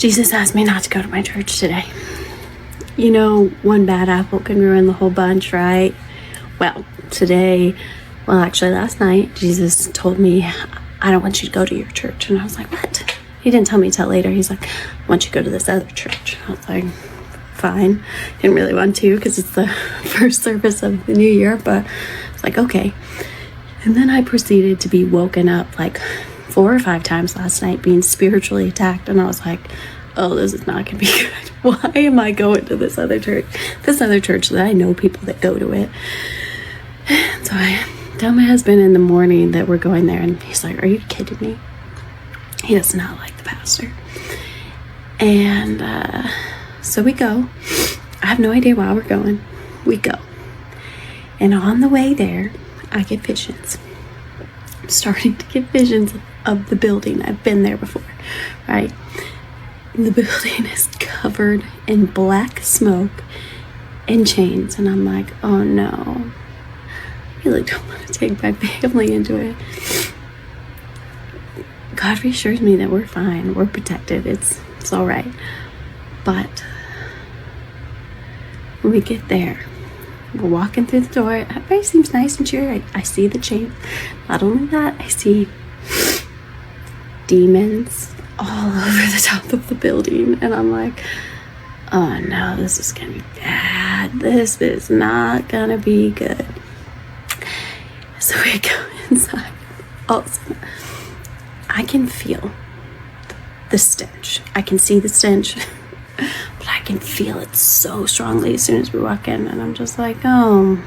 Jesus asked me not to go to my church today. You know, one bad apple can ruin the whole bunch, right? Well, actually last night, Jesus told me, I don't want you to go to your church. And I was like, what? He didn't tell me till later. He's like, I want you to go to this other church. I was like, fine. Didn't really want to because it's the first service of the new year, but I was like, okay. And then I proceeded to be woken up like 4 or 5 times last night, being spiritually attacked. And I was like, oh, this is not going to be good. Why am I going to this other church? This other church that I know people that go to it. So I tell my husband in the morning that we're going there, and he's like, are you kidding me? He does not like the pastor. And so we go. I have no idea why we're going. We go. And on the way there, I get visions. I'm starting to get visions of the building. I've been there before, right? The building is covered in black smoke and chains. And I'm like, oh no. I really don't want to take my family into it. God reassures me that we're fine. We're protected. It's all right. But when we get there, we're walking through the door. Everybody seems nice and cheery. I see the chains. Not only that, I see demons all over the top of the building. And I'm like, oh no, this is going to be bad. This is not going to be good. So we go inside. Also, I can feel the stench. I can see the stench, but I can feel it so strongly as soon as we walk in. And I'm just like, oh,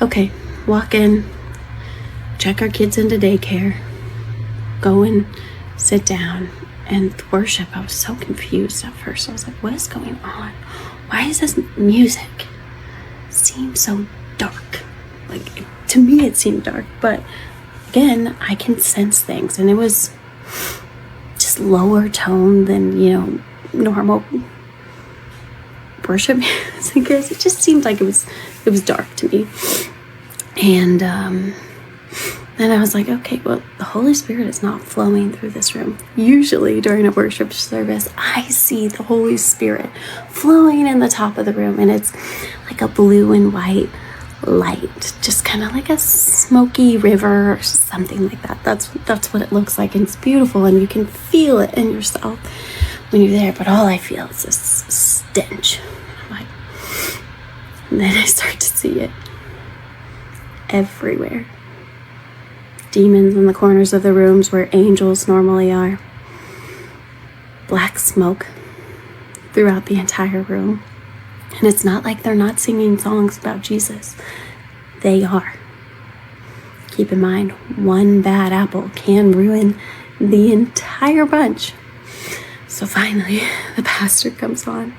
okay, walk in, check our kids into daycare, go and sit down and worship. I was so confused at first. I was like, what is going on? Why is this music seem so dark? Like, to me it seemed dark, but again, I can sense things, and it was just lower tone than, normal worship music is. It just seemed like it was dark to me. And then I was like, okay, well, the Holy Spirit is not flowing through this room. Usually during a worship service, I see the Holy Spirit flowing in the top of the room, and it's like a blue and white light, just kind of like a smoky river or something like that. That's what it looks like, and it's beautiful, and you can feel it in yourself when you're there. But all I feel is this stench. I'm like, and then I start to see it everywhere. Demons in the corners of the rooms where angels normally are. Black smoke throughout the entire room. And it's not like they're not singing songs about Jesus. They are. Keep in mind, one bad apple can ruin the entire bunch. So finally, the pastor comes on.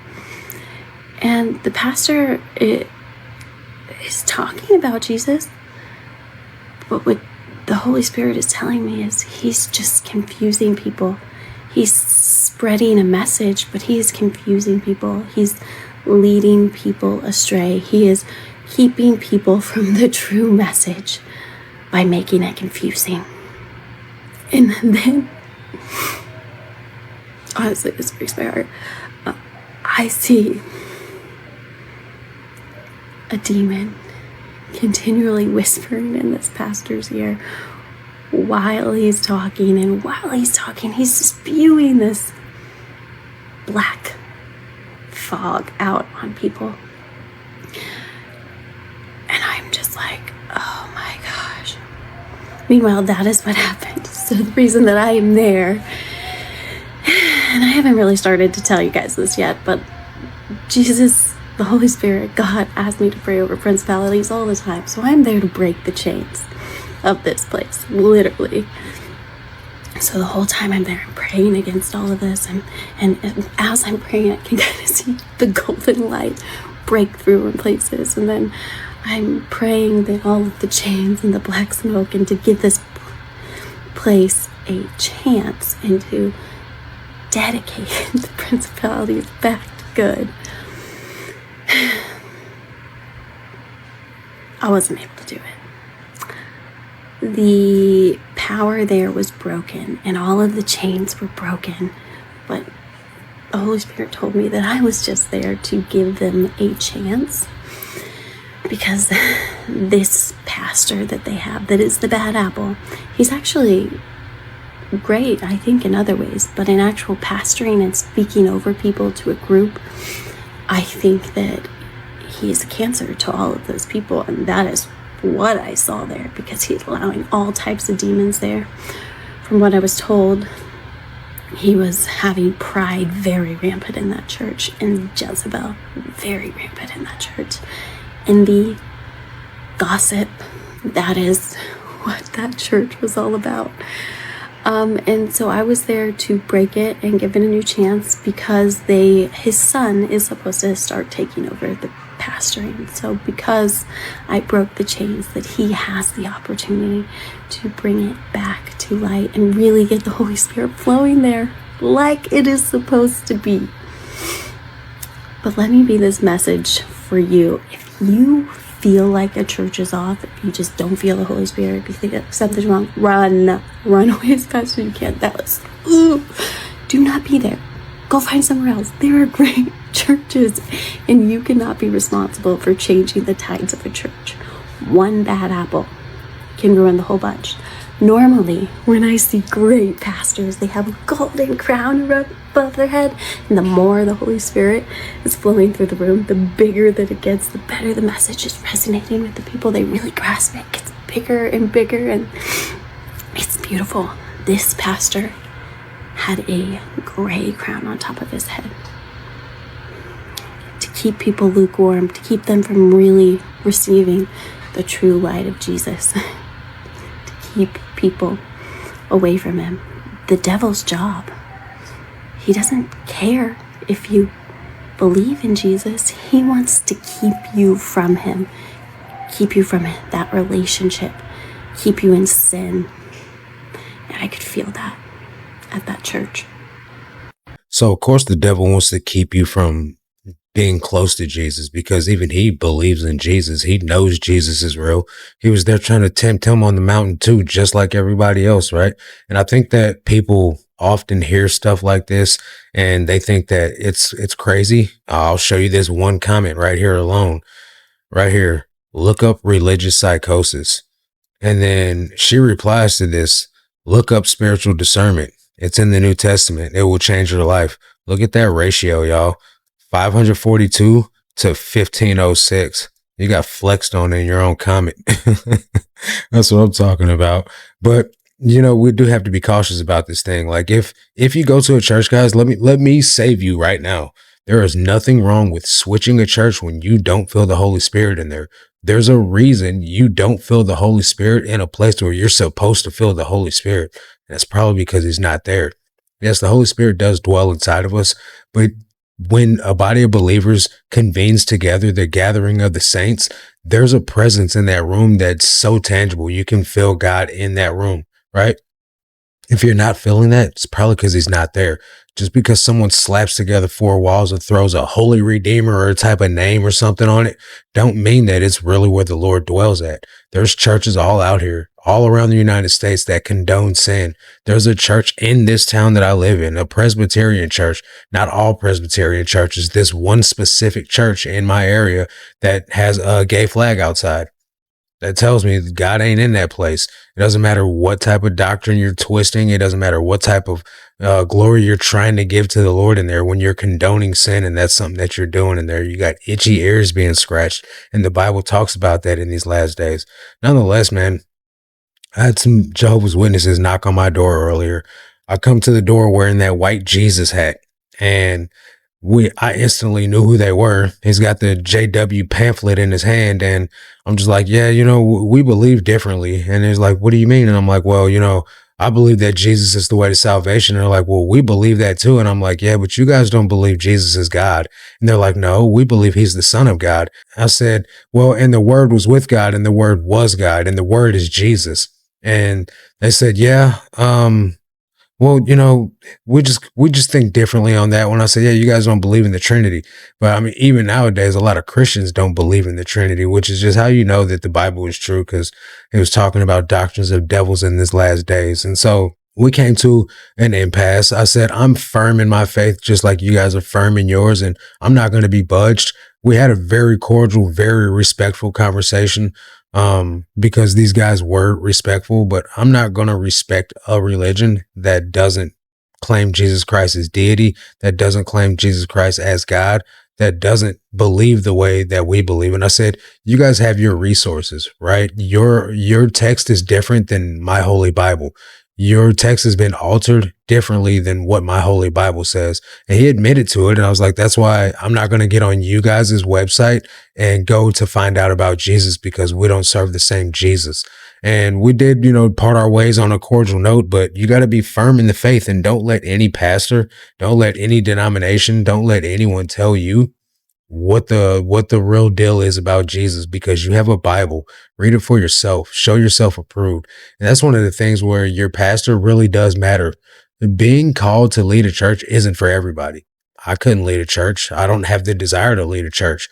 And the pastor is talking about Jesus. But what the Holy Spirit is telling me is he's just confusing people. He's spreading a message, but he is confusing people. He's leading people astray. He is keeping people from the true message by making it confusing. And then, honestly, this breaks my heart. I see a demon continually whispering in this pastor's ear while he's talking. And while he's talking, he's spewing this black fog out on people. And I'm just like, oh my gosh. Meanwhile, that is what happened. So the reason that I am there, and I haven't really started to tell you guys this yet, but Jesus, the Holy Spirit, God asked me to pray over principalities all the time. So I'm there to break the chains of this place, literally. So the whole time I'm there, I'm praying against all of this, and as I'm praying, I can kind of see the golden light break through in places, and then I'm praying that all of the chains and the black smoke, and to give this place a chance, and to dedicate the principalities back to good. I wasn't able to do it. The power there was broken, and all of the chains were broken, but the Holy Spirit told me that I was just there to give them a chance, because this pastor that they have that is the bad apple, he's actually great, I think, in other ways, but in actual pastoring and speaking over people to a group, I think that he is a cancer to all of those people, and that is what I saw there, because he's allowing all types of demons there. From what I was told, he was having pride very rampant in that church, and Jezebel very rampant in that church. Envy, gossip, that is what that church was all about. And so I was there to break it and give it a new chance, because his son is supposed to start taking over the pastoring. So because I broke the chains, that he has the opportunity to bring it back to light and really get the Holy Spirit flowing there like it is supposed to be. But let me be this message for you. If you feel like a church is off, if you just don't feel the Holy Spirit, if you think that something's wrong, run away as fast as you can. Do not be there. Go find somewhere else. There are great churches, and you cannot be responsible for changing the tides of a church. One bad apple can ruin the whole bunch. Normally, when I see great pastors, they have a golden crown above their head, and the more the Holy Spirit is flowing through the room, the bigger that it gets, the better the message is resonating with the people. They really grasp it. It gets bigger and bigger, and it's beautiful. This pastor had a gray crown on top of his head to keep people lukewarm, to keep them from really receiving the true light of Jesus, to keep people away from him. The devil's job. He doesn't care if you believe in Jesus. He wants to keep you from him, keep you from that relationship, keep you in sin. And I could feel that at that church. So, of course, the devil wants to keep you from being close to Jesus, because even he believes in Jesus. He knows Jesus is real. He was there trying to tempt him on the mountain too, just like everybody else, right? And I think that people often hear stuff like this and they think that it's crazy. I'll show you this one comment right here alone. Right here. Look up religious psychosis. And then she replies to this, look up spiritual discernment. It's in the New Testament. It will change your life. Look at that ratio, y'all. 542 to 1506. You got flexed on in your own comment. That's what I'm talking about. But we do have to be cautious about this thing. Like if you go to a church, guys, let me save you right now. There is nothing wrong with switching a church when you don't feel the Holy Spirit in there. There's a reason you don't feel the Holy Spirit in a place where you're supposed to feel the Holy Spirit. And that's probably because he's not there. Yes, the Holy Spirit does dwell inside of us, but when a body of believers convenes together, the gathering of the saints, there's a presence in that room that's so tangible. You can feel God in that room, right? If you're not feeling that, it's probably because he's not there. Just because someone slaps together four walls and throws a holy redeemer or a type of name or something on it, don't mean that it's really where the Lord dwells at. There's churches all out here, all around the United States that condone sin. There's a church in this town that I live in, a Presbyterian church. Not all Presbyterian churches. This one specific church in my area that has a gay flag outside. That tells me God ain't in that place. It doesn't matter what type of doctrine you're twisting. It doesn't matter what type of glory you're trying to give to the Lord in there. When you're condoning sin and that's something that you're doing in there, you got itchy ears being scratched. And the Bible talks about that in these last days. Nonetheless, man, I had some Jehovah's Witnesses knock on my door earlier. I come to the door wearing that white Jesus hat, and I instantly knew who they were. He's got the JW pamphlet in his hand, and I'm just like, yeah, we believe differently. And he's like, what do you mean? And I'm like, well, I believe that Jesus is the way to salvation. And they're like, well, we believe that too. And I'm like, yeah, but you guys don't believe Jesus is God. And they're like, no, we believe he's the Son of God. I said, well, and the Word was with God, and the Word was God, and the Word is Jesus. And they said, yeah, well, we just think differently on that. When I say, yeah, you guys don't believe in the Trinity. But I mean, even nowadays, a lot of Christians don't believe in the Trinity, which is just how you know that the Bible is true, because it was talking about doctrines of devils in this last days. And so we came to an impasse. I said, I'm firm in my faith, just like you guys are firm in yours, and I'm not going to be budged. We had a very cordial, very respectful conversation, because these guys were respectful, but I'm not going to respect a religion that doesn't claim Jesus Christ as deity, that doesn't claim Jesus Christ as God, that doesn't believe the way that we believe. And I said, you guys have your resources, right? Your text is different than my Holy Bible. Your text has been altered differently than what my Holy Bible says. And he admitted to it. And I was like, that's why I'm not going to get on you guys' website and go to find out about Jesus, because we don't serve the same Jesus. And we did, part our ways on a cordial note, but you got to be firm in the faith, and don't let any pastor, don't let any denomination, don't let anyone tell you what the real deal is about Jesus, because you have a Bible. Read it for yourself. Show yourself approved. And that's one of the things where your pastor really does matter. Being called to lead a church isn't for everybody. I couldn't lead a church. I don't have the desire to lead a church.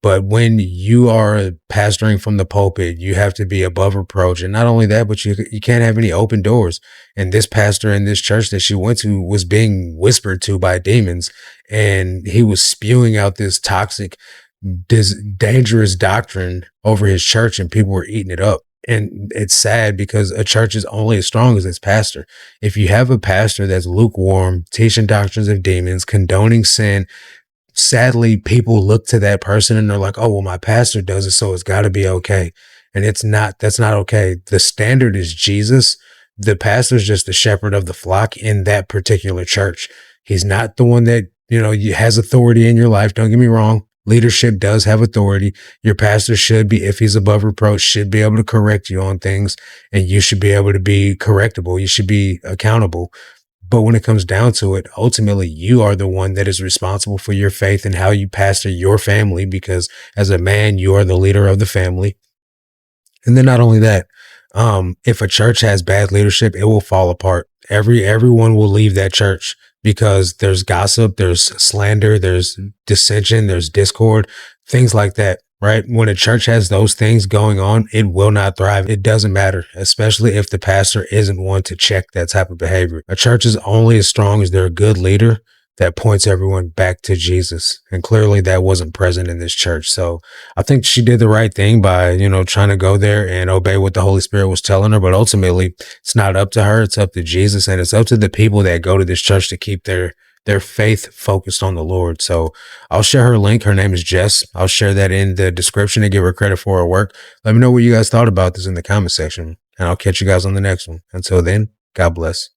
But when you are pastoring from the pulpit, you have to be above reproach. And not only that, but you can't have any open doors. And this pastor in this church that she went to was being whispered to by demons, and he was spewing out this toxic, this dangerous doctrine over his church, and people were eating it up. And it's sad, because a church is only as strong as its pastor. If you have a pastor that's lukewarm, teaching doctrines of demons, condoning sin, sadly, people look to that person and they're like, oh, well, my pastor does it, so it's got to be okay. And that's not okay. The standard is Jesus. The pastor's just the shepherd of the flock in that particular church. He's not the one that, has authority in your life. Don't get me wrong. Leadership does have authority. Your pastor should be, if he's above reproach, should be able to correct you on things, and you should be able to be correctable. You should be accountable. But when it comes down to it, ultimately, you are the one that is responsible for your faith and how you pastor your family, because as a man, you are the leader of the family. And then not only that, if a church has bad leadership, it will fall apart. Everyone will leave that church, because there's gossip, there's slander, there's dissension, there's discord, things like that. Right? When a church has those things going on, it will not thrive. It doesn't matter, especially if the pastor isn't one to check that type of behavior. A church is only as strong as their good leader that points everyone back to Jesus. And clearly that wasn't present in this church. So I think she did the right thing by, trying to go there and obey what the Holy Spirit was telling her. But ultimately, it's not up to her. It's up to Jesus. And it's up to the people that go to this church to keep their faith focused on the Lord. So I'll share her link. Her name is Jess. I'll share that in the description to give her credit for her work. Let me know what you guys thought about this in the comment section, and I'll catch you guys on the next one. Until then, God bless.